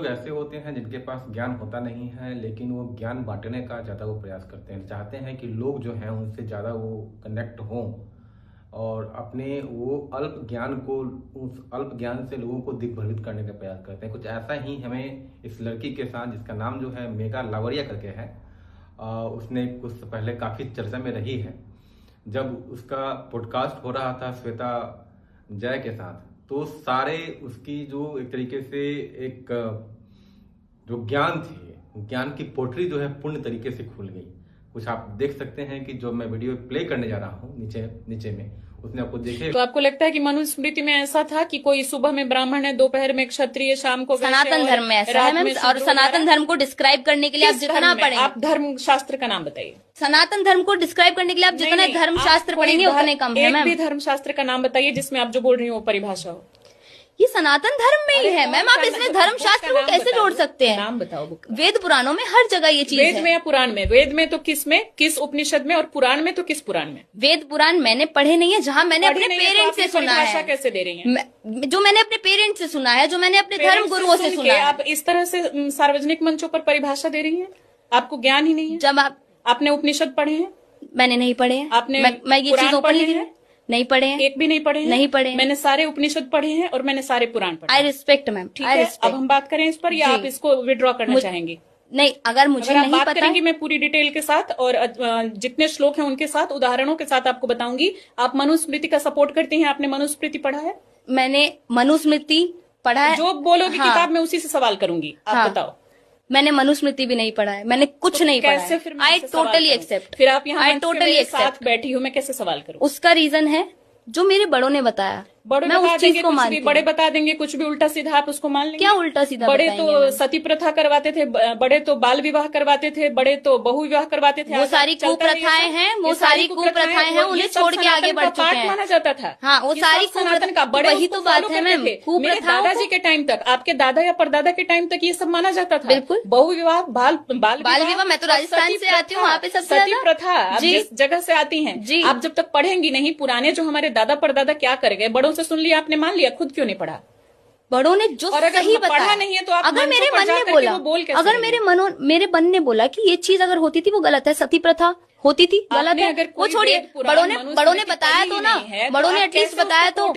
लोग ऐसे होते हैं जिनके पास ज्ञान होता नहीं है, लेकिन वो ज्ञान बांटने का ज़्यादा वो प्रयास करते हैं, चाहते हैं कि लोग जो हैं उनसे ज़्यादा वो कनेक्ट हों और अपने वो अल्प ज्ञान को, उस अल्प ज्ञान से लोगों को दिग्भ्रमित करने का प्रयास करते हैं। कुछ ऐसा ही हमें इस लड़की के साथ, जिसका नाम जो है मेघा लावरिया करके है, उसने कुछ पहले काफ़ी चर्चा में रही है। जब उसका पॉडकास्ट हो रहा था श्वेता जय के साथ, तो सारे उसकी जो एक तरीके से एक जो ज्ञान थी, ज्ञान की पोटली जो है पूर्ण तरीके से खुल गई। कुछ आप देख सकते हैं कि जो मैं वीडियो प्ले करने जा रहा हूँ नीचे में, उसने आपको देखे। तो आपको लगता है कि मनुस्मृति में ऐसा था कि कोई सुबह में ब्राह्मण है, दोपहर में क्षत्रिय, शाम को सनातन धर्म में ऐसा है मैम, और सनातन धर्म को डिस्क्राइब करने के लिए आप जितना पढ़ेंगे, आप धर्म शास्त्र का नाम बताइए। सनातन धर्म को डिस्क्राइब करने के लिए आप जितना धर्म शास्त्र पढ़ेंगे उतने कम है मैम। एक भी धर्म शास्त्र का नाम बताइए जिसमें आप जो बोल रही हो वो परिभाषा हो। ये सनातन धर्म में ही है मैम, आप इसमें धर्म शास्त्र को कैसे जोड़ सकते हैं? नाम बताओ। वेद पुराणों में हर जगह ये चीज है। वेद में या पुराण में? वेद में तो किस में, किस उपनिषद में, और पुराण में तो किस पुराण में? वेद पुराण मैंने पढ़े नहीं है, जहाँ मैंने अपने पेरेंट्स से सुना है। कैसे दे रही हैं? जो मैंने अपने पेरेंट्स से सुना है, जो मैंने अपने धर्म गुरुओं से सुना है। आप इस तरह से सार्वजनिक मंचों पर परिभाषा दे रही हैं? आपको ज्ञान ही नहीं है। जब आपने उपनिषद पढ़े हैं? मैंने नहीं पढ़े हैं। आपने मैं ये चीज ओपनली नहीं पढ़े हैं। एक भी नहीं पढ़े हैं? नहीं पढ़े हैं। मैंने सारे उपनिषद पढ़े हैं और मैंने सारे पुराण पढ़े। आई रिस्पेक्ट मैम, ठीक है। अब हम बात करें इस पर, या आप इसको विड्रॉ करना चाहेंगी? नहीं, अगर मुझे नहीं बात पता करेंगी, मैं पूरी डिटेल के साथ और जितने श्लोक हैं उनके साथ, उदाहरणों के साथ आपको बताऊंगी। आप मनुस्मृति का सपोर्ट करती हैं? आपने मनुस्मृति पढ़ा है? मैंने मनुस्मृति पढ़ा है। जो बोलोगी किताब में उसी से सवाल करूंगी। आप बताओ। मैंने मनुस्मृति भी नहीं पढ़ा है, मैंने कुछ नहीं पढ़ा है। I totally accept. फिर आप यहाँ टोटली साथ बैठी हूँ, मैं कैसे सवाल करूँ? उसका रीजन है जो मेरे बड़ों ने बताया। मैं उस चीज को मानती हूँ। बड़े बता देंगे कुछ भी उल्टा सीधा, आप उसको मान लेंगे? क्या उल्टा सीधा? बड़े तो सती प्रथा करवाते थे, बड़े तो बाल विवाह करवाते थे, बड़े तो बहु विवाह करवाते थे। वो सारी कुप्रथाएं हैं, वो सारी कुप्रथाएं हैं, उन्हें छोड़ के आगे बढ़ चुके हैं। माना जाता था। हाँ, वो सारी सनातन का बड़े, वही तो बात है मैम। मेरे दादाजी के टाइम तक, आपके दादा या परदादा के टाइम तक ये सब माना जाता था। बिल्कुल। बहु विवाह, बाल विवाह। मैं तो राजस्थान से आती हूँ, वहाँ पे सबसे सती प्रथा, आप जिस जगह से आती हैं, आप जब तक पढ़ेंगी नहीं पुराने जो हमारे दादा परदादा क्या कर गए, बड़ों से सुन लिया आपने, मान लिया, खुद क्यों नहीं पढ़ा? बड़ों ने जो सही पढ़ा नहीं है तो आप अगर मेरे मन ने बोला, अगर मेरे मन ने बोला कि ये चीज अगर होती थी वो गलत है, सती प्रथा होती थी, गलत है, वो छोड़िए। बड़ों ने बताया तो ना, बड़ों ने एटलीस्ट बताया तो।